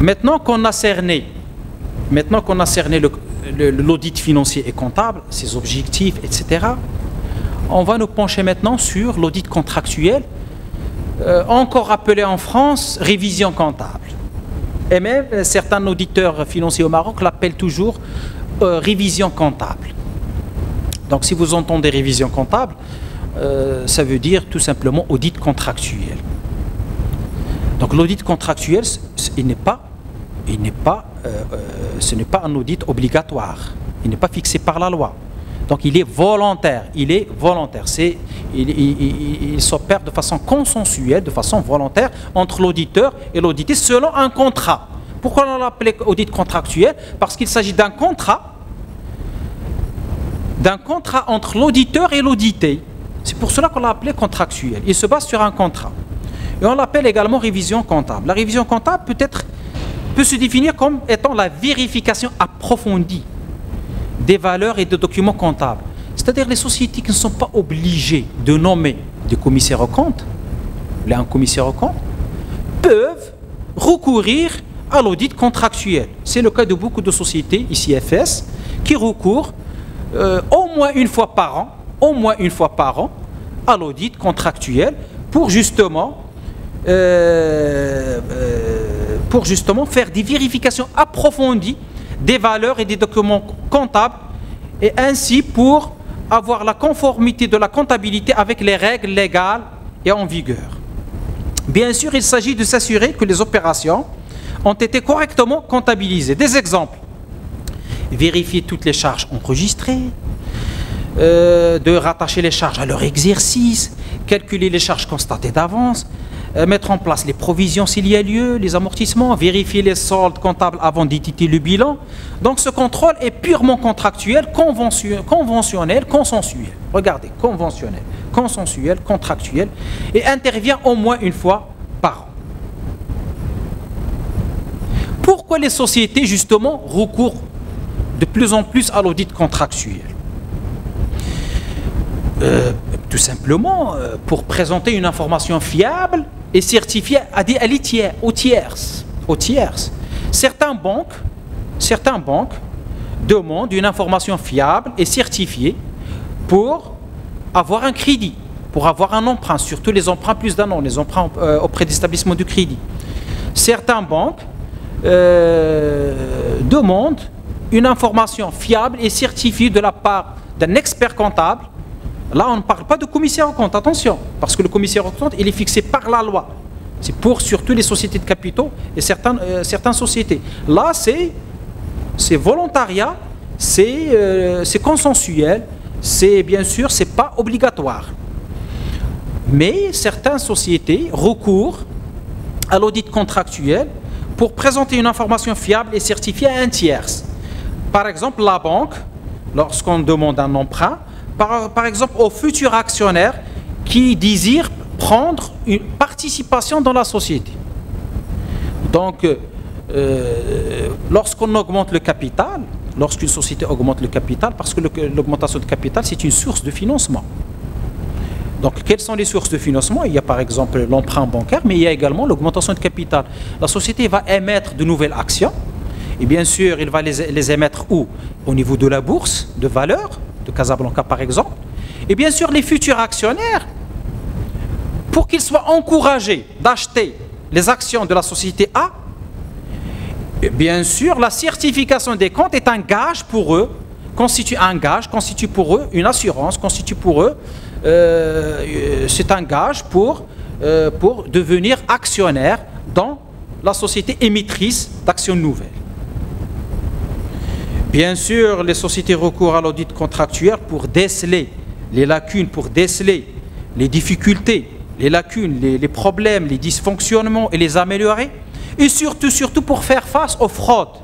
Maintenant qu'on a cerné l'audit financier et comptable, ses objectifs, etc., on va nous pencher maintenant sur l'audit contractuel, encore appelé en France révision comptable. Et même certains auditeurs financiers au Maroc l'appellent toujours révision comptable. Donc si vous entendez révision comptable, ça veut dire tout simplement audit contractuel. Donc l'audit contractuel, ce n'est pas un audit obligatoire. Il n'est pas fixé par la loi. Donc il est volontaire. Il s'opère de façon consensuelle, de façon volontaire entre l'auditeur et l'audité selon un contrat. Pourquoi on l'appelle audit contractuel? Parce qu'il s'agit d'un contrat entre l'auditeur et l'audité. C'est pour cela qu'on l'a appelé contractuel. Il se base sur un contrat. Et on l'appelle également révision comptable. La révision comptable peut se définir comme étant la vérification approfondie des valeurs et des documents comptables. C'est-à-dire les sociétés qui ne sont pas obligées de nommer des commissaires aux comptes, un commissaire aux comptes, peuvent recourir à l'audit contractuel. C'est le cas de beaucoup de sociétés, ici FS, qui recourent au moins une fois par an, à l'audit contractuel pour justement faire des vérifications approfondies des valeurs et des documents comptables et ainsi pour avoir la conformité de la comptabilité avec les règles légales et en vigueur. Bien sûr, il s'agit de s'assurer que les opérations ont été correctement comptabilisées. Des exemples: vérifier toutes les charges enregistrées, de rattacher les charges à leur exercice, calculer les charges constatées d'avance, mettre en place les provisions s'il y a lieu, les amortissements, vérifier les soldes comptables avant d'éditer le bilan. Donc ce contrôle est purement contractuel, conventionnel, consensuel. Regardez, conventionnel, consensuel, contractuel, et intervient au moins une fois par an. Pourquoi les sociétés, justement, recourent de plus en plus à l'audit contractuel? Tout simplement pour présenter une information fiable et certifiée aux tierces. Certaines banques demandent une information fiable et certifiée pour avoir un crédit, pour avoir un emprunt, surtout les emprunts plus d'un an, les emprunts auprès d'établissements de crédit. Certaines banques demandent une information fiable et certifiée de la part d'un expert comptable. Là, on ne parle pas de commissaire aux comptes, attention, parce que le commissaire aux comptes, il est fixé par la loi. C'est pour surtout les sociétés de capitaux et certaines sociétés. Là, c'est volontariat, c'est consensuel, bien sûr, c'est pas obligatoire. Mais certaines sociétés recourent à l'audit contractuel pour présenter une information fiable et certifiée à un tiers. Par exemple, la banque, lorsqu'on demande un emprunt, par exemple aux futurs actionnaires qui désirent prendre une participation dans la société. Donc, lorsqu'on augmente le capital, lorsqu'une société augmente le capital, parce que l'augmentation de capital, c'est une source de financement. Donc, quelles sont les sources de financement? Il y a par exemple l'emprunt bancaire, mais il y a également l'augmentation de capital. La société va émettre de nouvelles actions, et bien sûr, il va les émettre où? Au niveau de la bourse de valeur, de Casablanca par exemple. Et bien sûr, les futurs actionnaires, pour qu'ils soient encouragés d'acheter les actions de la société A, et bien sûr, la certification des comptes est un gage pour eux, constitue un gage, constitue pour eux une assurance, constitue pour eux, c'est un gage pour devenir actionnaire dans la société émettrice d'actions nouvelles. Bien sûr, les sociétés recourent à l'audit contractuel pour déceler les lacunes, pour déceler les difficultés, les lacunes, les problèmes, les dysfonctionnements et les améliorer. Et surtout pour faire face aux fraudes,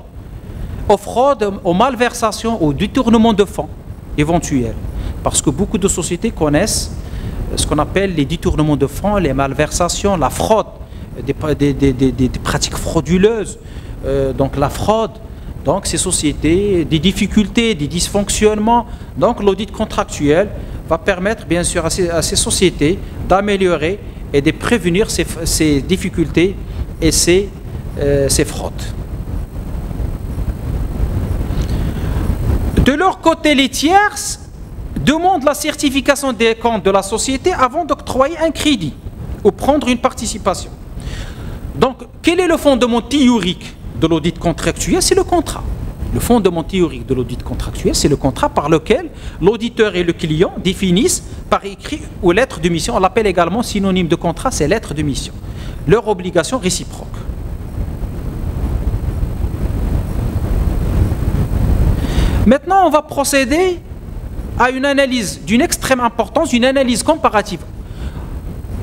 aux malversations, aux détournements de fonds éventuels. Parce que beaucoup de sociétés connaissent ce qu'on appelle les détournements de fonds, les malversations, la fraude, des pratiques frauduleuses, donc la fraude. Donc ces sociétés, des difficultés, des dysfonctionnements. Donc l'audit contractuel va permettre bien sûr à ces sociétés d'améliorer et de prévenir ces difficultés et ces fraudes. De leur côté, les tierces demandent la certification des comptes de la société avant d'octroyer un crédit ou prendre une participation. Donc, quel est le fondement théorique de l'audit contractuel? C'est le contrat. Le fondement théorique de l'audit contractuel, c'est le contrat par lequel l'auditeur et le client définissent par écrit ou lettre de mission. On l'appelle également synonyme de contrat, c'est lettre de mission. Leur obligation réciproque. Maintenant, on va procéder à une analyse d'une extrême importance, une analyse comparative.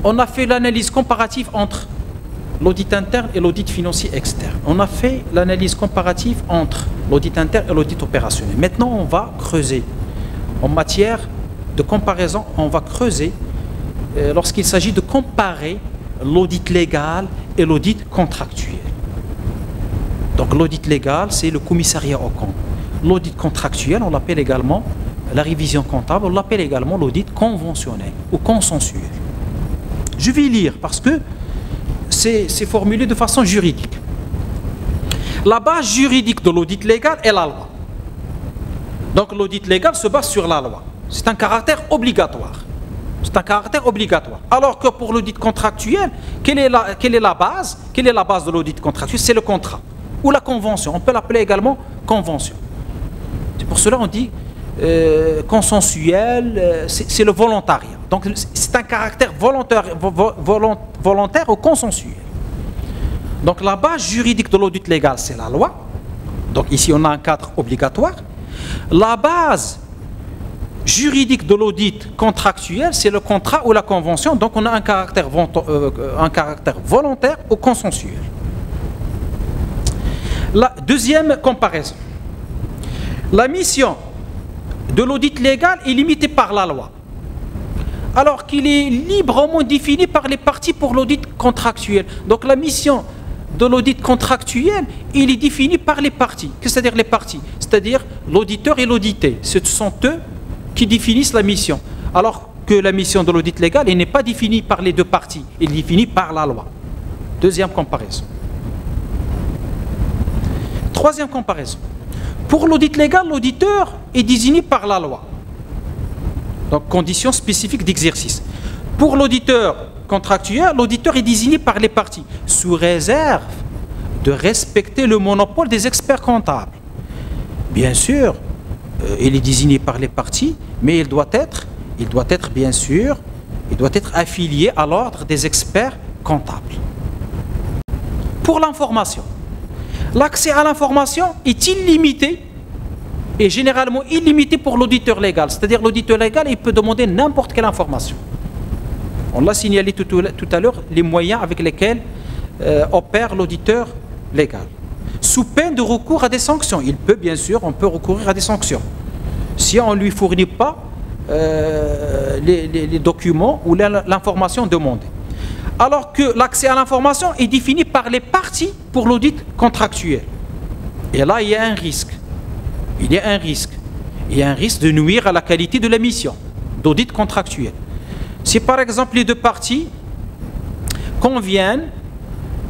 On a fait l'analyse comparative entre l'audit interne et l'audit financier externe. On a fait l'analyse comparative entre l'audit interne et l'audit opérationnel. Maintenant, on va creuser. En matière de comparaison, on va creuser lorsqu'il s'agit de comparer l'audit légal et l'audit contractuel. Donc l'audit légal, c'est le commissariat au compte. L'audit contractuel, on l'appelle également la révision comptable, on l'appelle également l'audit conventionnel ou consensuel. Je vais lire parce que c'est formulé de façon juridique. La base juridique de l'audit légal est la loi. Donc l'audit légal se base sur la loi. C'est un caractère obligatoire. C'est un caractère obligatoire. Alors que pour l'audit contractuel, quelle est la base? Quelle est la base de l'audit contractuel? C'est le contrat ou la convention. On peut l'appeler également convention. C'est pour cela qu'on dit consensuel, c'est le volontariat. Donc c'est un caractère volontaire ou consensuel. Donc la base juridique de l'audit légal, c'est la loi. Donc ici on a un cadre obligatoire. La base juridique de l'audit contractuel, c'est le contrat ou la convention. Donc on a un caractère volontaire ou consensuel. La deuxième comparaison. La mission de l'audit légal est limitée par la loi, alors qu'il est librement défini par les parties pour l'audit contractuel. Donc la mission de l'audit contractuel, il est défini par les parties. Qu'est-ce que c'est-à-dire les parties? C'est-à-dire l'auditeur et l'audité. Ce sont eux qui définissent la mission. Alors que la mission de l'audit légal, elle n'est pas définie par les deux parties, elle est définie par la loi. Deuxième comparaison. Troisième comparaison. Pour l'audit légal, l'auditeur est désigné par la loi. Donc, conditions spécifiques d'exercice. Pour l'auditeur contractuel, l'auditeur est désigné par les parties, sous réserve de respecter le monopole des experts comptables. Bien sûr, il est désigné par les parties, mais il doit être bien sûr, il doit être affilié à l'ordre des experts comptables. Pour l'information. L'accès à l'information est illimité et généralement illimité pour l'auditeur légal. C'est-à-dire l'auditeur légal, il peut demander n'importe quelle information. On l'a signalé tout à l'heure, les moyens avec lesquels opère l'auditeur légal. Sous peine de recours à des sanctions. Il peut bien sûr, on peut recourir à des sanctions. Si on ne lui fournit pas les documents ou l'information demandée. Alors que l'accès à l'information est défini par les parties pour l'audit contractuel. Et là, il y a un risque. Il y a un risque de nuire à la qualité de la mission d'audit contractuel. Si par exemple les deux parties conviennent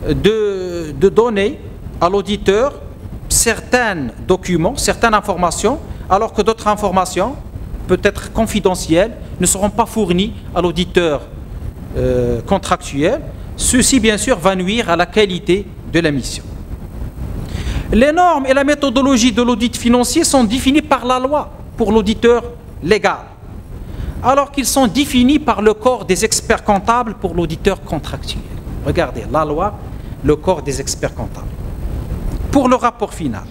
de donner à l'auditeur certains documents, certaines informations, alors que d'autres informations, peut-être confidentielles, ne seront pas fournies à l'auditeur contractuel, ceci bien sûr va nuire à la qualité de la mission. Les normes et la méthodologie de l'audit financier sont définies par la loi pour l'auditeur légal, alors qu'ils sont définis par le corps des experts comptables pour l'auditeur contractuel. Regardez, la loi, le corps des experts comptables. Pour le rapport final,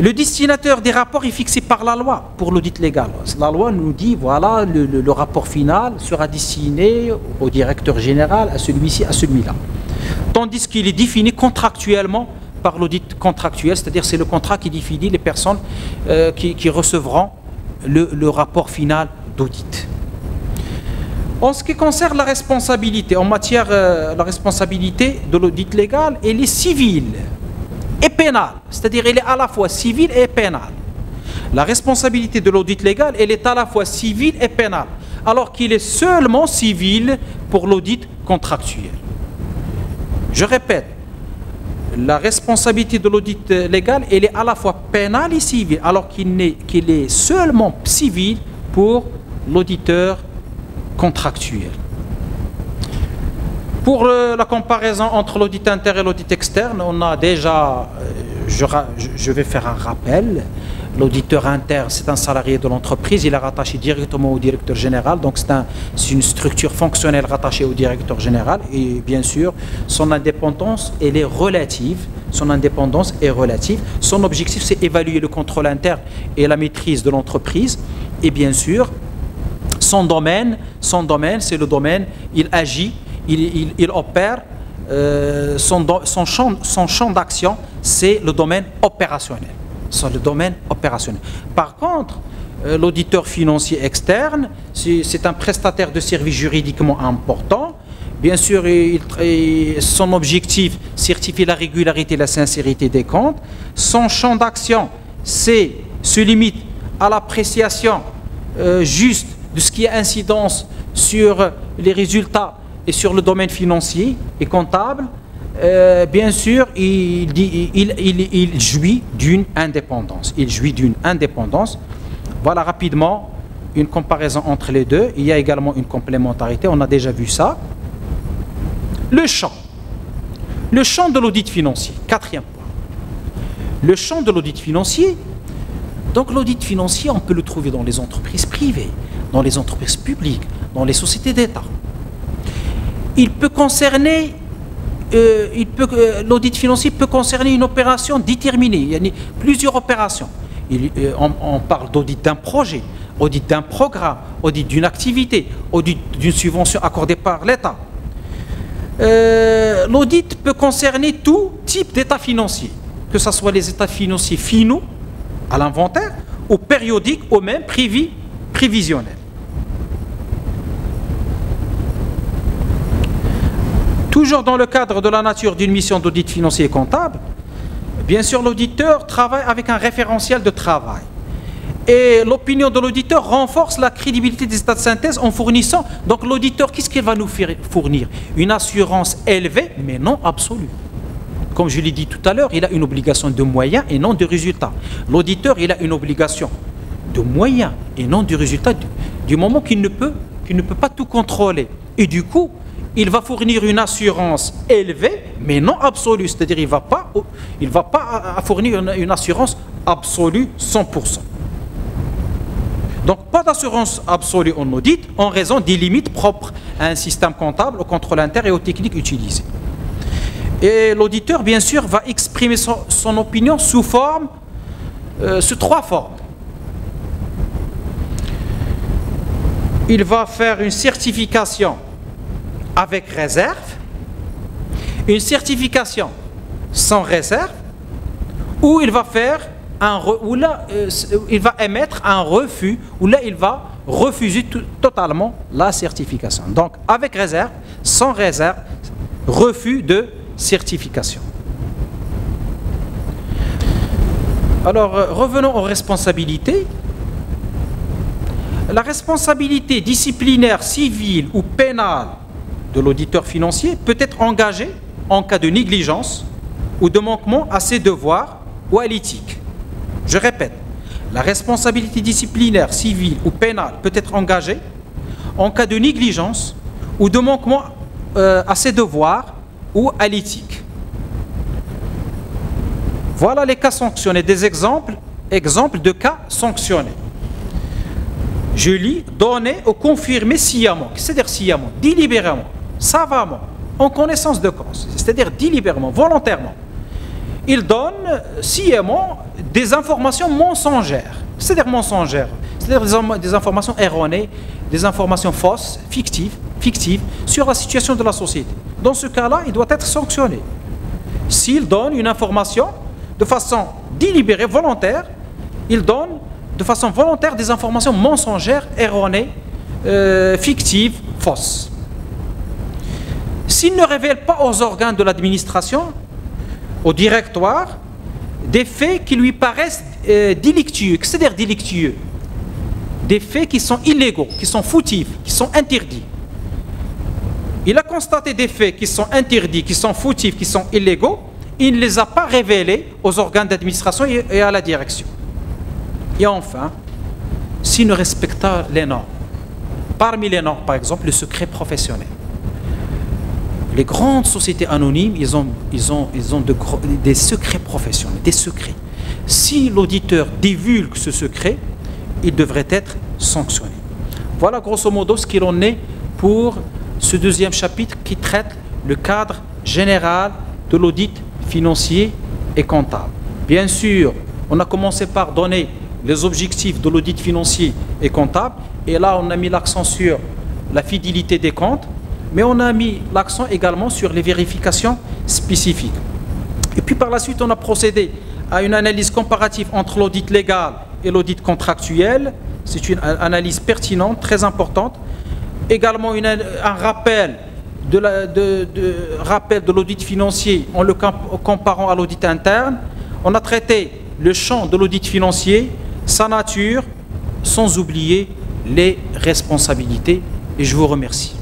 le destinataire des rapports est fixé par la loi pour l'audit légal. La loi nous dit, voilà, le rapport final sera destiné au directeur général, à celui-ci, à celui-là. Tandis qu'il est défini contractuellement par l'audit contractuel, c'est-à-dire c'est le contrat qui définit les personnes qui recevront le rapport final d'audit. En ce qui concerne la responsabilité, en matière la responsabilité de l'audit légal, elle est civile et pénale, c'est-à-dire elle est à la fois civile et pénale. La responsabilité de l'audit légal, elle est à la fois civile et pénale, alors qu'il est seulement civil pour l'audit contractuel. Je répète, la responsabilité de l'audit légal, elle est à la fois pénale et civile, alors qu'il est seulement civil pour l'auditeur contractuel. Pour la comparaison entre l'audit interne et l'audit externe, on a déjà, je vais faire un rappel. L'auditeur interne, c'est un salarié de l'entreprise, il est rattaché directement au directeur général, donc c'est une structure fonctionnelle rattachée au directeur général, et bien sûr, son indépendance, elle est relative. Son indépendance est relative. Son objectif, c'est évaluer le contrôle interne et la maîtrise de l'entreprise, et bien sûr, son domaine, c'est le domaine, il agit, il opère, son champ d'action, c'est le domaine opérationnel. C'est le domaine opérationnel. Par contre, l'auditeur financier externe, c'est un prestataire de services juridiquement important. Bien sûr, son objectif, certifier la régularité et la sincérité des comptes. Son champ d'action, se limite à l'appréciation juste de ce qui est incidence sur les résultats et sur le domaine financier et comptable. Bien sûr, il jouit d'une indépendance. Il jouit d'une indépendance. Voilà rapidement une comparaison entre les deux. Il y a également une complémentarité, on a déjà vu ça. Le champ de l'audit financier, quatrième point. Le champ de l'audit financier, donc l'audit financier, on peut le trouver dans les entreprises privées, dans les entreprises publiques, dans les sociétés d'État. Il peut concerner, l'audit financier peut concerner une opération déterminée, il y a plusieurs opérations. On parle d'audit d'un projet, audit d'un programme, audit d'une activité, audit d'une subvention accordée par l'État. L'audit peut concerner tout type d'état financier, que ce soit les états financiers finaux, à l'inventaire, ou périodiques, ou même prévisionnels. Toujours dans le cadre de la nature d'une mission d'audit financier et comptable, bien sûr, l'auditeur travaille avec un référentiel de travail. Et l'opinion de l'auditeur renforce la crédibilité des états de synthèse en fournissant. Donc l'auditeur, qu'est-ce qu'il va nous fournir? Une assurance élevée, mais non absolue. Comme je l'ai dit tout à l'heure, il a une obligation de moyens et non de résultats. L'auditeur, il a une obligation de moyens et non du résultat, du moment qu'il ne peut pas tout contrôler. Et du coup, il va fournir une assurance élevée, mais non absolue. C'est-à-dire qu'il ne va pas fournir une assurance absolue 100%. Donc, pas d'assurance absolue en audit en raison des limites propres à un système comptable, au contrôle interne et aux techniques utilisées. Et l'auditeur, bien sûr, va exprimer son opinion sous trois formes. Il va faire une certification avec réserve, une certification sans réserve, ou il va faire il va émettre un refus, ou là il va refuser totalement la certification. Donc avec réserve, sans réserve, refus de certification. Alors revenons aux responsabilités. La responsabilité disciplinaire, civile ou pénale de l'auditeur financier peut être engagée en cas de négligence ou de manquement à ses devoirs ou à l'éthique. Je répète, la responsabilité disciplinaire, civile ou pénale peut être engagée en cas de négligence ou de manquement à ses devoirs ou à l'éthique. Voilà les cas sanctionnés, des exemples de cas sanctionnés. Je lis donner ou confirmer sciemment, c'est-à-dire sciemment, délibérément, savamment, en connaissance de cause, c'est-à-dire délibérément, volontairement. Il donne sciemment des informations mensongères, c'est-à-dire mensongères, c'est-à-dire des informations erronées, des informations fausses, fictives, sur la situation de la société. Dans ce cas-là, il doit être sanctionné. S'il donne une information de façon délibérée, volontaire, il donne de façon volontaire des informations mensongères, erronées, fictives, fausses. S'il ne révèle pas aux organes de l'administration, au directoire, des faits qui lui paraissent délictueux, c'est-à-dire délictueux, des faits qui sont illégaux, qui sont fautifs, qui sont interdits. Il a constaté des faits qui sont interdits, qui sont fautifs, qui sont illégaux, il ne les a pas révélés aux organes d'administration et à la direction. Et enfin, s'il ne respecte pas les normes, parmi les normes, par exemple, le secret professionnel. Les grandes sociétés anonymes, ils ont des secrets professionnels, des secrets. Si l'auditeur divulgue ce secret, il devrait être sanctionné. Voilà grosso modo ce qu'il en est pour ce deuxième chapitre qui traite le cadre général de l'audit financier et comptable. Bien sûr, on a commencé par donner les objectifs de l'audit financier et comptable, et là on a mis l'accent sur la fidélité des comptes, mais on a mis l'accent également sur les vérifications spécifiques. Et puis par la suite, on a procédé à une analyse comparative entre l'audit légal et l'audit contractuel. C'est une analyse pertinente, très importante. Également un rappel de l'audit financier en le comparant à l'audit interne. On a traité le champ de l'audit financier, sa nature, sans oublier les responsabilités. Et je vous remercie.